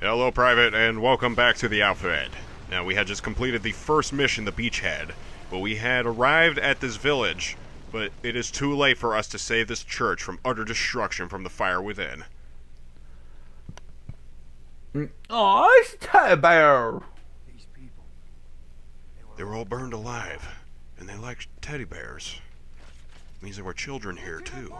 Hello, Private, and welcome back to the Outfit. Now, we had just completed the first mission, the Beachhead, but we had arrived at this village, but it is too late for us to save this church from utter destruction from the fire within. Oh, it's Teddy Bear. These people, They were all burned alive, and they liked teddy bears. Means there were children here, too.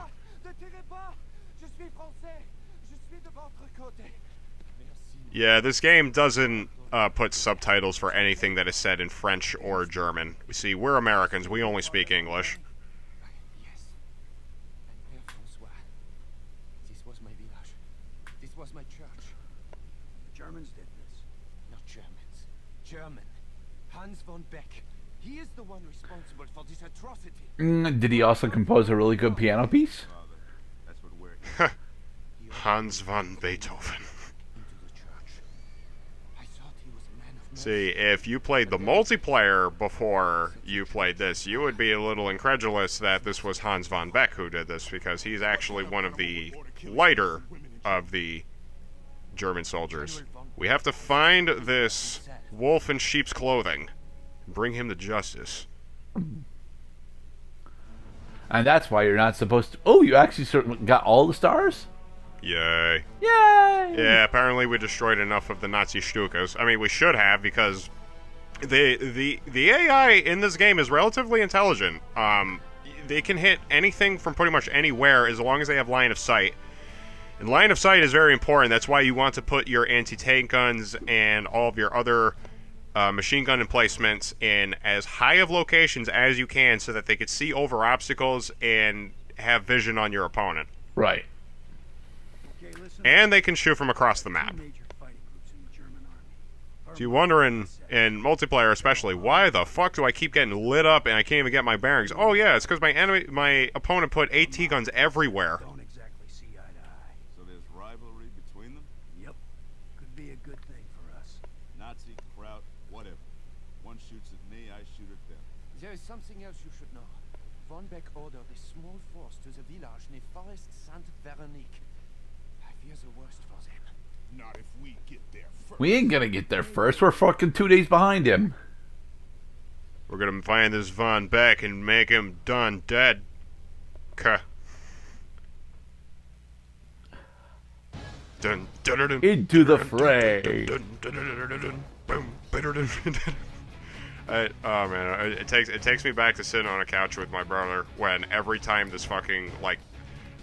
Yeah, this game doesn't put subtitles for anything that is said in French or German. You see, we're Americans, we only speak English. Yes. And Père François. This was my village. This was my church. The Germans did this. Not Germans. German. Hans von Beck. He is the one responsible for this atrocity. Did he also compose a really good piano piece? That's what we're Hans von Beethoven. into the church. I thought he was a man of mercy. See, if you played the multiplayer before you played this, you would be a little incredulous that this was Hans von Beck who did this, because he's actually one of the lighter of the German soldiers. We have to find this wolf in sheep's clothing. Bring him to justice. And that's why you're not supposed to... Oh, you actually got all the stars? Yay. Yay! Yeah, apparently we destroyed enough of the Nazi Stukas. I mean, we should have, because the AI in this game is relatively intelligent. They can hit anything from pretty much anywhere as long as they have line of sight. And line of sight is very important. That's why you want to put your anti-tank guns and all of your other machine gun emplacements in as high of locations as you can so that they could see over obstacles and have vision on your opponent. Right. Okay, listen. And they can shoot from across the map. Major fighting groups in the German army. So you wonder in multiplayer especially, why the fuck do I keep getting lit up and I can't even get my bearings? Oh yeah, it's because my opponent put AT guns everywhere. Don't exactly see eye to eye. So there's rivalry between them? Yep. Could be a good thing for us. Nazi, Kraut, whatever. One shoots at me, I shoot at them. There is something else you should know. Von Beck ordered a small force to the village near Forest Sainte-Veronique. I fear the worst for them. Not if we get there first. We ain't gonna get there first. We're fucking 2 days behind him. We're gonna find this Von Beck and make him done dead. Kuh. Dun, dun, dun, dun. Into the fray. Oh man, it takes me back to sitting on a couch with my brother when every time this fucking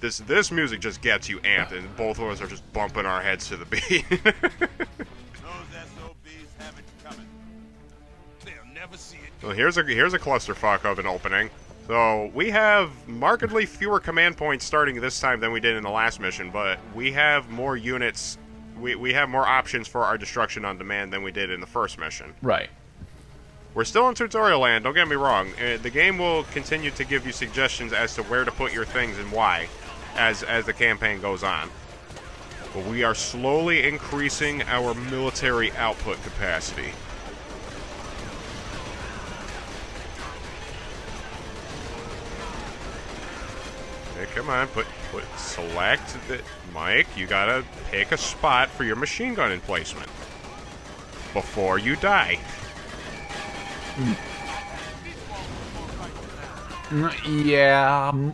this music just gets you amped and both of us are just bumping our heads to the beat. Those SOBs have it coming. They'll never see it. Well, here's a clusterfuck of an opening. So we have markedly fewer command points starting this time than we did in the last mission, but we have more units. We have more options for our destruction on demand than we did in the first mission. Right. We're still in tutorial land, don't get me wrong. The game will continue to give you suggestions as to where to put your things and why as the campaign goes on. But we are slowly increasing our military output capacity. Okay, come on, select the... Mike, you gotta pick a spot for your machine gun emplacement before you die. Yeah.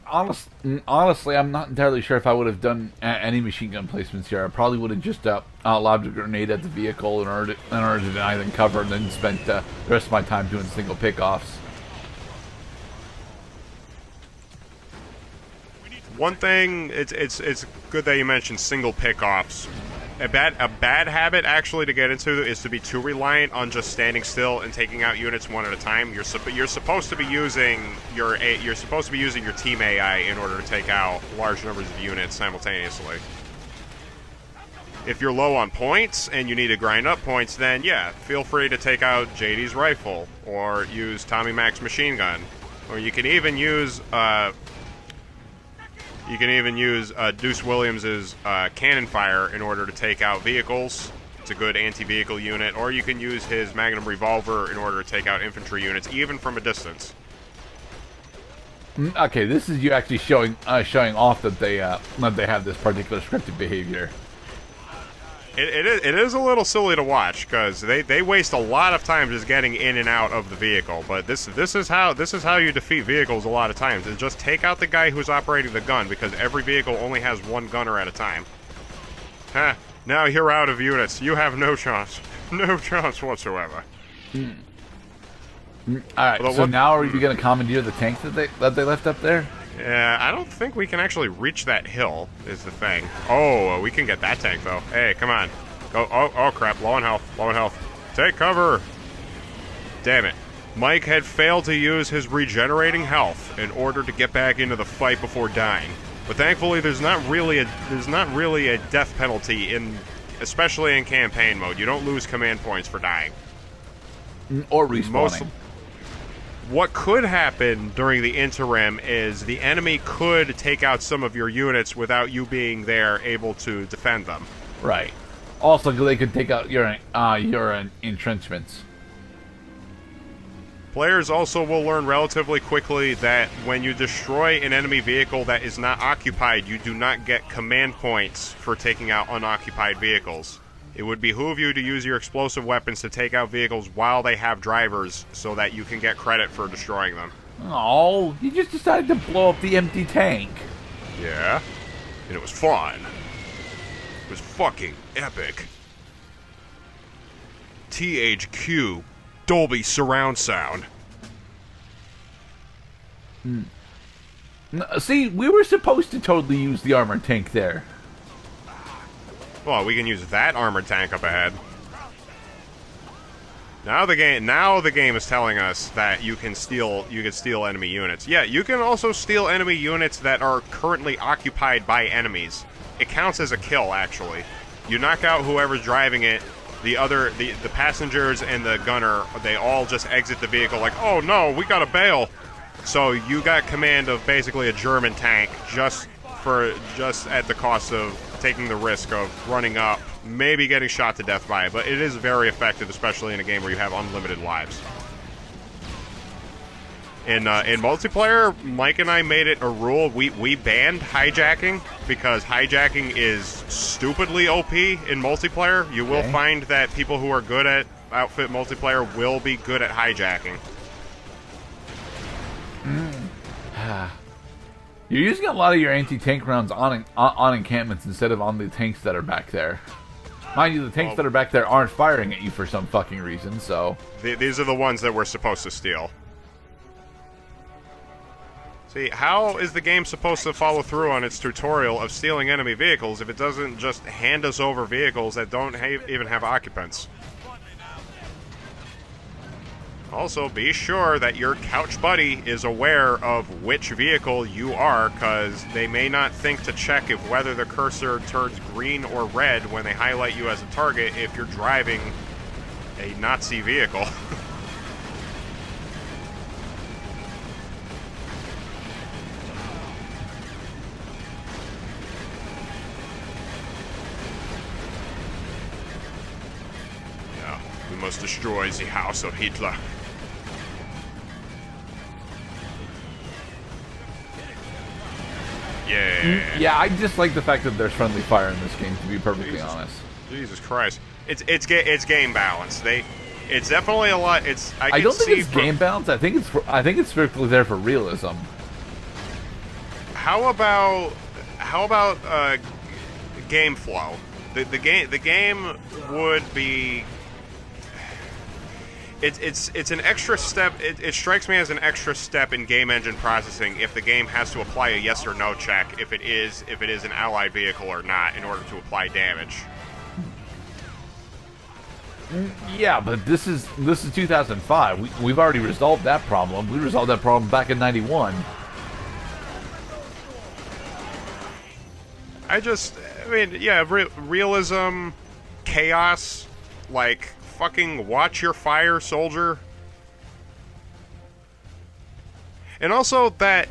Honestly, I'm not entirely sure if I would have done any machine gun placements here. I probably would have just lobbed a grenade at the vehicle in order to deny them cover, and then spent the rest of my time doing single pickoffs. One thing, it's good that you mentioned single pickoffs. A bad habit actually to get into is to be too reliant on just standing still and taking out units one at a time. You're supposed to be using your team AI in order to take out large numbers of units simultaneously. If you're low on points and you need to grind up points, then yeah, feel free to take out JD's rifle or use Tommy Mac's machine gun, or you can even use Deuce Williams's cannon fire in order to take out vehicles. It's a good anti-vehicle unit. Or you can use his Magnum revolver in order to take out infantry units, even from a distance. Okay, this is you actually showing off that they have this particular scripted behavior. It is a little silly to watch because they waste a lot of time just getting in and out of the vehicle. But this is how you defeat vehicles a lot of times. Is just take out the guy who's operating the gun because every vehicle only has one gunner at a time. Huh? Now you're out of units. You have no chance. No chance whatsoever. All right. So now are you going to commandeer the tank that they left up there? Yeah, I don't think we can actually reach that hill, is the thing. Oh, we can get that tank, though. Hey, come on. Go. Oh, crap. Low on health. Low on health. Take cover. Damn it. Mike had failed to use his regenerating health in order to get back into the fight before dying. But thankfully, there's not really a death penalty, especially in campaign mode. You don't lose command points for dying. Or respawning. What could happen during the interim is the enemy could take out some of your units without you being there able to defend them. Right. Also, they could take out your entrenchments. Players also will learn relatively quickly that when you destroy an enemy vehicle that is not occupied, you do not get command points for taking out unoccupied vehicles. It would behoove you to use your explosive weapons to take out vehicles while they have drivers so that you can get credit for destroying them. Oh, you just decided to blow up the empty tank. Yeah, and it was fun. It was fucking epic. THQ Dolby surround sound. See, we were supposed to totally use the armored tank there. Well, we can use that armored tank up ahead. Now the game is telling us that you can steal enemy units. Yeah, you can also steal enemy units that are currently occupied by enemies. It counts as a kill, actually. You knock out whoever's driving it. The passengers and the gunner, they all just exit the vehicle like, oh no, we gotta bail. So you got command of basically a German tank just at the cost of taking the risk of running up, maybe getting shot to death by it, but it is very effective, especially in a game where you have unlimited lives. In multiplayer, Mike and I made it a rule. We banned hijacking because hijacking is stupidly OP in multiplayer. You will find that people who are good at outfit multiplayer will be good at hijacking. You're using a lot of your anti-tank rounds on encampments instead of on the tanks that are back there. Mind you, the tanks that are back there aren't firing at you for some fucking reason, so... These are the ones that we're supposed to steal. See, how is the game supposed to follow through on its tutorial of stealing enemy vehicles if it doesn't just hand us over vehicles that don't even have occupants? Also, be sure that your couch buddy is aware of which vehicle you are, because they may not think to check if whether the cursor turns green or red when they highlight you as a target if you're driving a Nazi vehicle. Yeah, we must destroy the house of Hitler. Yeah. Yeah, I just like the fact that there's friendly fire in this game, to be perfectly honest. Jesus Christ. It's game balance. It's definitely a lot. I don't think it's game balance. I think it's strictly there for realism. How about game flow? The game would be. It's an extra step. It strikes me as an extra step in game engine processing if the game has to apply a yes or no check if it is an allied vehicle or not in order to apply damage. Yeah, but this is 2005. We've already resolved that problem. We resolved that problem back in '91. Realism, chaos, like. Fucking watch your fire, soldier. And also that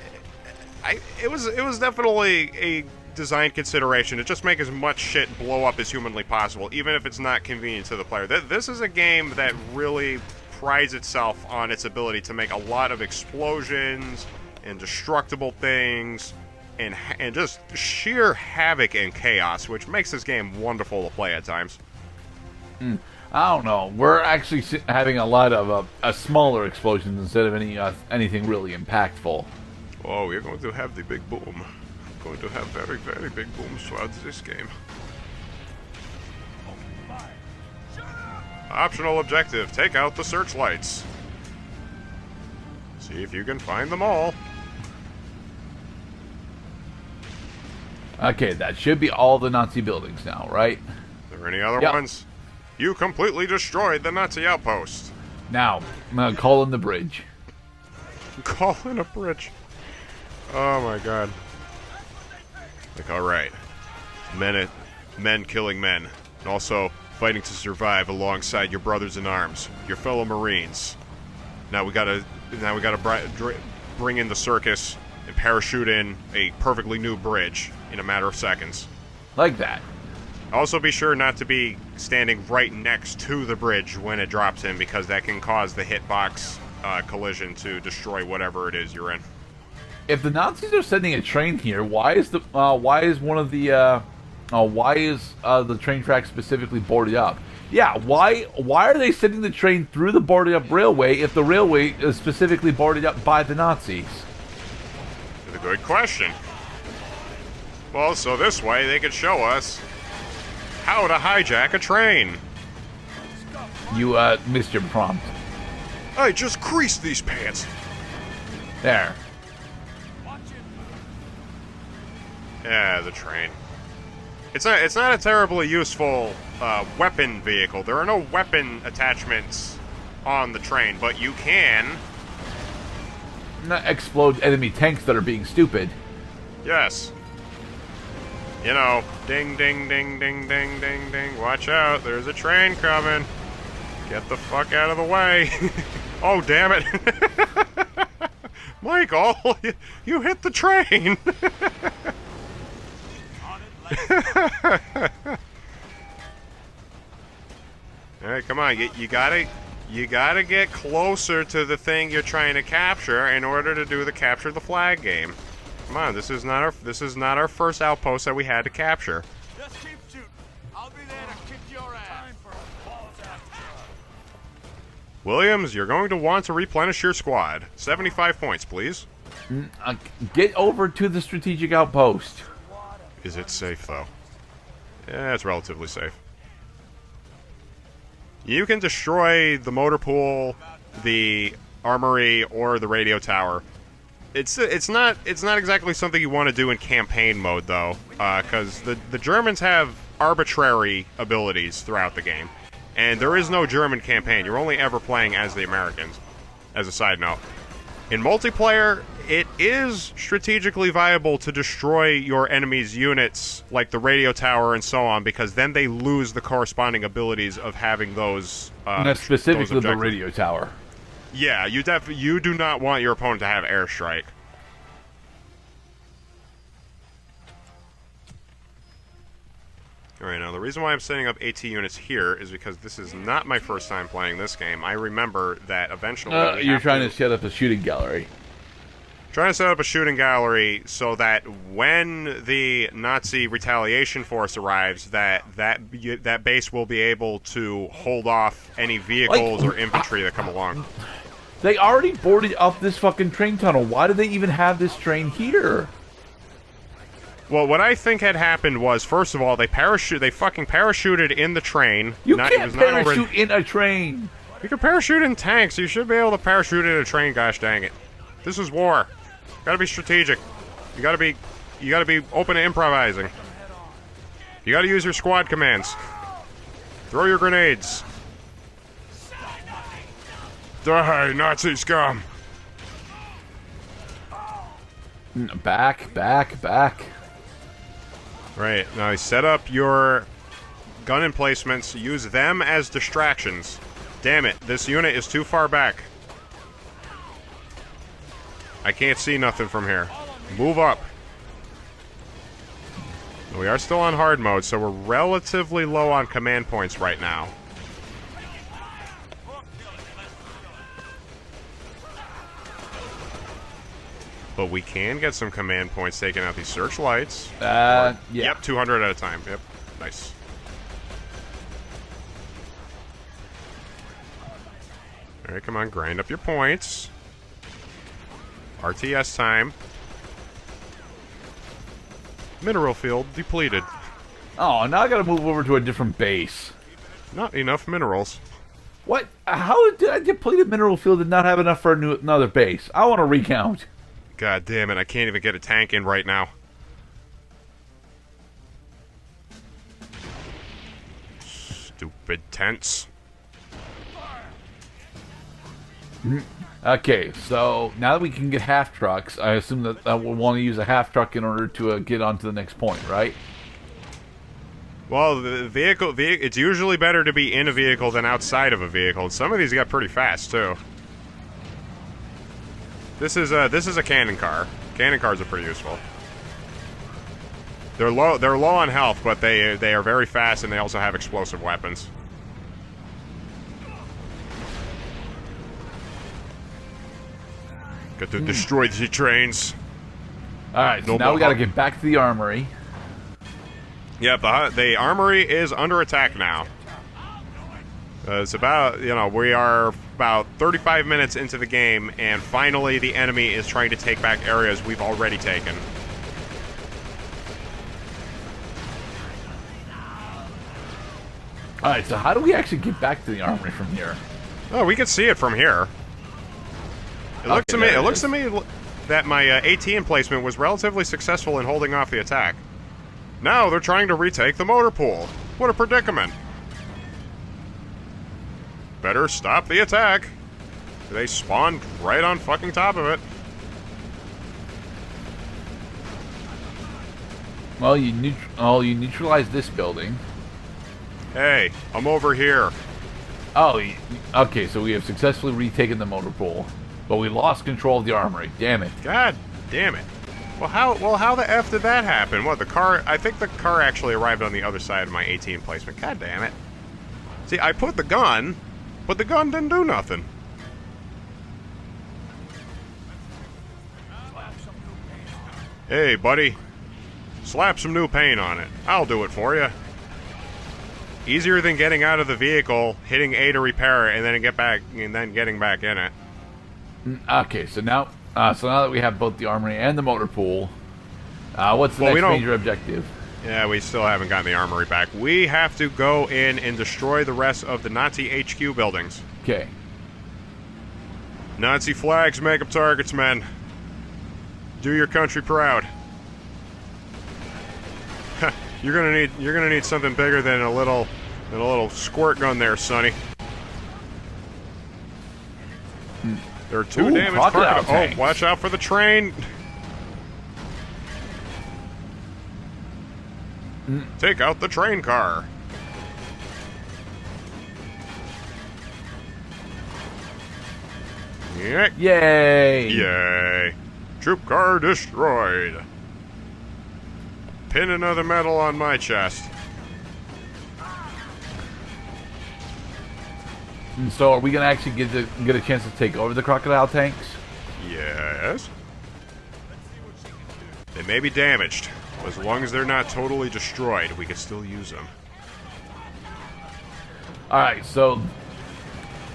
it was definitely a design consideration to just make as much shit blow up as humanly possible, even if it's not convenient to the player. This is a game that really prides itself on its ability to make a lot of explosions and destructible things and just sheer havoc and chaos, which makes this game wonderful to play at times. I don't know. We're actually having a lot of smaller explosions instead of anything really impactful. Oh, we're going to have the big boom. We're going to have very, very big booms throughout this game. Optional objective, take out the searchlights. See if you can find them all. Okay, that should be all the Nazi buildings now, right? Are there any other Yep. ones? You completely destroyed the Nazi outpost. Now, I'm going to call in the bridge. Call in a bridge. Oh my god. Like, alright. Men killing men. And also fighting to survive alongside your brothers in arms, your fellow Marines. Now we gotta bring in the circus and parachute in a perfectly new bridge in a matter of seconds. Like that. Also be sure not to be standing right next to the bridge when it drops in, because that can cause the hitbox collision to destroy whatever it is you're in. If the Nazis are sending a train here, why is the train track specifically boarded up? Yeah, why are they sending the train through the boarded up railway if the railway is specifically boarded up by the Nazis? That's a good question. Well, so this way they could show us how to hijack a train. You missed your prompt. I just creased these pants. There. Yeah, the train. It's not a terribly useful weapon vehicle. There are no weapon attachments on the train, but you can. Not explode enemy tanks that are being stupid. Yes. You know, ding, ding, ding, ding, ding, ding, ding. Watch out, there's a train coming. Get the fuck out of the way. Oh, damn it. Michael, you hit the train. Alright, come on, you gotta get closer to the thing you're trying to capture in order to do the capture the flag game. Come on, this is not our first outpost that we had to capture. Just keep shooting. I'll be there to kick your ass. Time for a balls after. Williams, you're going to want to replenish your squad. 75 points, please. Get over to the strategic outpost. Is it safe, though? Yeah, it's relatively safe. You can destroy the motor pool, the armory, or the radio tower. It's not exactly something you want to do in campaign mode, though, because the Germans have arbitrary abilities throughout the game, and there is no German campaign. You're only ever playing as the Americans, as a side note. In multiplayer, it is strategically viable to destroy your enemy's units, like the radio tower and so on, because then they lose the corresponding abilities of having those. That's specifically those the radio tower. Yeah, you do not want your opponent to have airstrike. Alright, now the reason why I'm setting up AT units here is because this is not my first time playing this game. I remember that eventually... You're trying to set up a shooting gallery. Trying to set up a shooting gallery so that when the Nazi retaliation force arrives, that base will be able to hold off any vehicles or infantry that come along. They already boarded up this fucking train tunnel. Why do they even have this train here? Well, what I think had happened was, first of all, they fucking parachuted in the train. You can't parachute in a train. You can parachute in tanks. You should be able to parachute in a train. Gosh dang it! This is war. Gotta be strategic. You gotta be open to improvising. You gotta use your squad commands. Throw your grenades. Die, Nazi scum! Back. Right, now you set up your gun emplacements, use them as distractions. Damn it, this unit is too far back. I can't see nothing from here. Move up. We are still on hard mode, so we're relatively low on command points right now. But we can get some command points taking out these searchlights. Yeah. Yep, 200 at a time. Yep, nice. All right, come on, grind up your points. RTS time. Mineral field depleted. Oh, now I gotta move over to a different base. Not enough minerals. What? How did I deplete a mineral field and not have enough for another base? I want to recount. God damn it, I can't even get a tank in right now. Stupid tents. Okay, so now that we can get half trucks, I assume that we'll want to use a half truck in order to get on to the next point, right? Well, the vehicle, it's usually better to be in a vehicle than outside of a vehicle. Some of these got pretty fast, too. This is a cannon car. Cannon cars are pretty useful. They're low on health, but they are very fast, and they also have explosive weapons. Got to destroy the trains. Alright, so now we gotta get back to the armory. Yep, the armory is under attack now. It's about, we are about 35 minutes into the game, and finally the enemy is trying to take back areas we've already taken. Alright, so how do we actually get back to the armory from here? Oh, we can see it from here. It looks to me that my AT emplacement was relatively successful in holding off the attack. Now they're trying to retake the motor pool. What a predicament. Better stop the attack. They spawned right on fucking top of it. Well, you neutralized this building. Hey, I'm over here. Oh, okay, so we have successfully retaken the motor pool, but we lost control of the armory. Damn it. God damn it. Well, how the F did that happen? What, the car... I think the car actually arrived on the other side of my AT emplacement. God damn it. See, I put the gun, but the gun didn't do nothing. Hey, buddy. Slap some new paint on it. I'll do it for you. Easier than getting out of the vehicle, hitting A to repair it, and then getting back in it. Okay, so now that we have both the armory and the motor pool, what's the next major objective? Yeah, we still haven't gotten the armory back. We have to go in and destroy the rest of the Nazi HQ buildings. Okay. Nazi flags make up targets, men. Do your country proud. You're gonna need something bigger than a little squirt gun there, Sonny. There are two damaged crocodile tanks. Oh, watch out for the train. Take out the train car. Yeah. Yay! Yay. Troop car destroyed. Pin another medal on my chest. And so are we going to actually get a chance to take over the crocodile tanks? Yes. They may be damaged. As long as they're not totally destroyed, we can still use them. Alright, so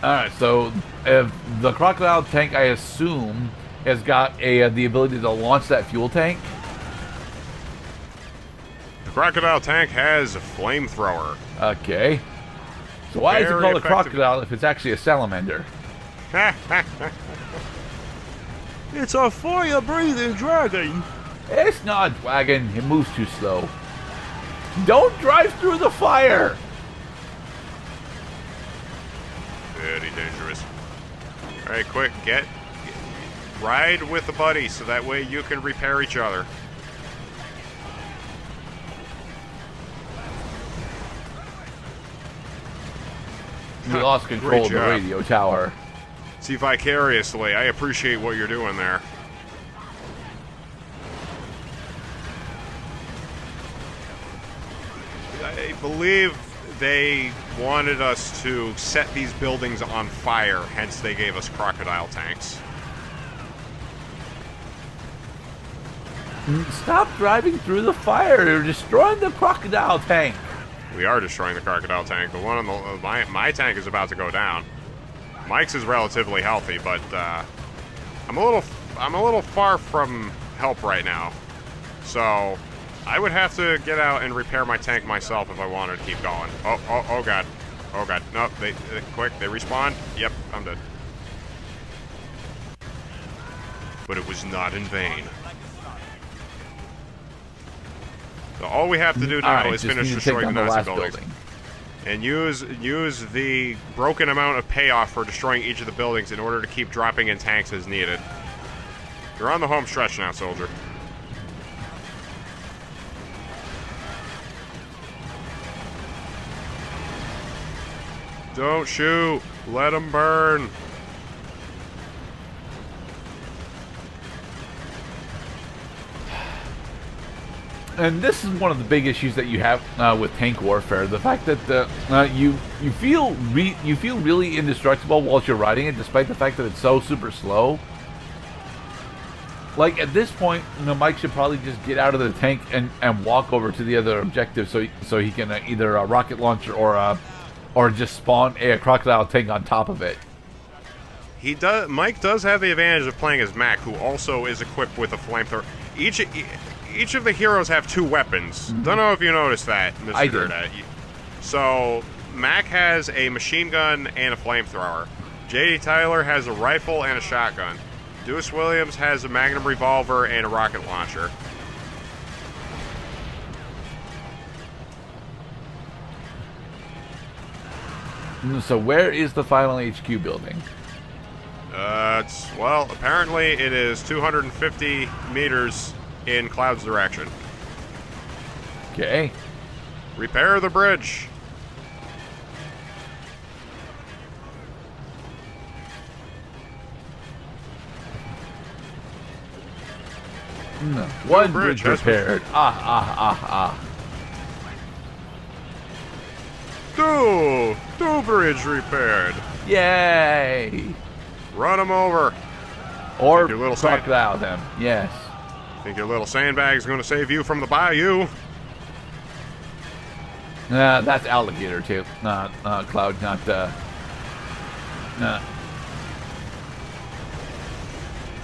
if the crocodile tank, I assume, has got the ability to launch that fuel tank. The crocodile tank has a flamethrower. Okay. So why is it called a crocodile if it's actually a salamander? It's a fire-breathing dragon. It's not a dragon. It moves too slow. Don't drive through the fire. Very dangerous. All right, quick, ride with a buddy so that way you can repair each other. We lost control of the radio tower. See, vicariously, I appreciate what you're doing there. I believe they wanted us to set these buildings on fire, hence they gave us crocodile tanks. Stop driving through the fire. You're destroying the crocodile tank. We are destroying the crocodile tank. The one on the my tank is about to go down. Mike's is relatively healthy, but I'm a little far from help right now. So I would have to get out and repair my tank myself if I wanted to keep going. Oh god. Oh god. No, they quick, they respawn. Yep, I'm dead. But it was not in vain. So all we have to do now is finish destroying the Nazi buildings. And use the broken amount of payoff for destroying each of the buildings in order to keep dropping in tanks as needed. You're on the home stretch now, soldier. Don't shoot. Let them burn. And this is one of the big issues that you have with tank warfare: the fact that you feel really indestructible while you're riding it, despite the fact that it's so super slow. Like at this point, Mike should probably just get out of the tank and walk over to the other objective, so he can either rocket launcher or just spawn a crocodile tank on top of it. He does. Mike does have the advantage of playing as Mac, who also is equipped with a flamethrower. Each of the heroes have 2 weapons. Don't know if you noticed that, Mr. I did. So Mac has a machine gun and a flamethrower. J.D. Tyler has a rifle and a shotgun. Deuce Williams has a Magnum revolver and a rocket launcher. So where is the final HQ building? Well, apparently it is 250 meters in Cloud's direction. Okay. Repair the bridge. One bridge repaired. Two bridge repaired. Yay! Run them over. Or Think your little crocodile them. Yes. Think your little sandbag's going to save you from the bayou? That's alligator too. Cloud, not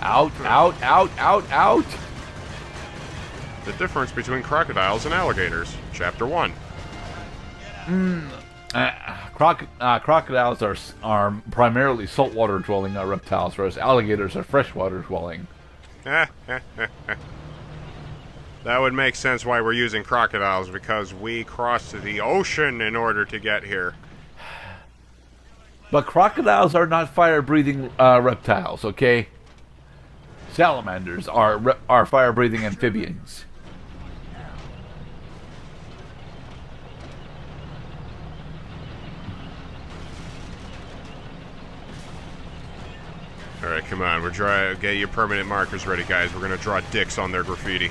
Out. The difference between crocodiles and alligators. Chapter 1. Crocodiles are primarily saltwater dwelling reptiles, whereas alligators are freshwater dwelling. That would make sense why we're using crocodiles, because we crossed the ocean in order to get here. But crocodiles are not fire-breathing reptiles, okay? Salamanders are fire-breathing amphibians. Alright, come on. Get your permanent markers ready, guys. We're going to draw dicks on their graffiti.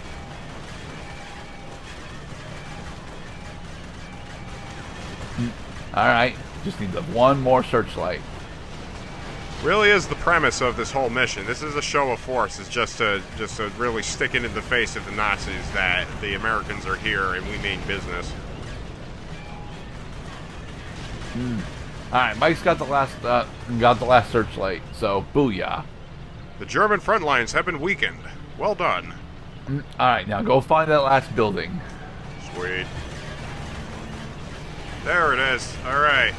Alright, just need one more searchlight. Really is the premise of this whole mission. This is a show of force. It's just to really stick it in the face of the Nazis that the Americans are here and we mean business. Alright, Mike's got the last searchlight, so booyah. The German front lines have been weakened. Well done. Alright, now go find that last building. Sweet. There it is. Alright.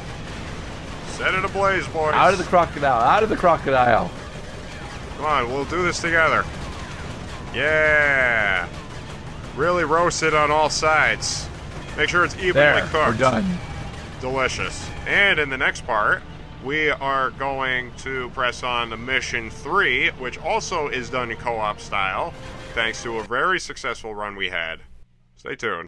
Set it ablaze, boys. Out of the crocodile, out of the crocodile. Come on, we'll do this together. Yeah. Really roast it on all sides. Make sure it's evenly cooked. We're done. Delicious. And in the next part, we are going to press on to Mission 3, which also is done in co-op style, thanks to a very successful run we had. Stay tuned.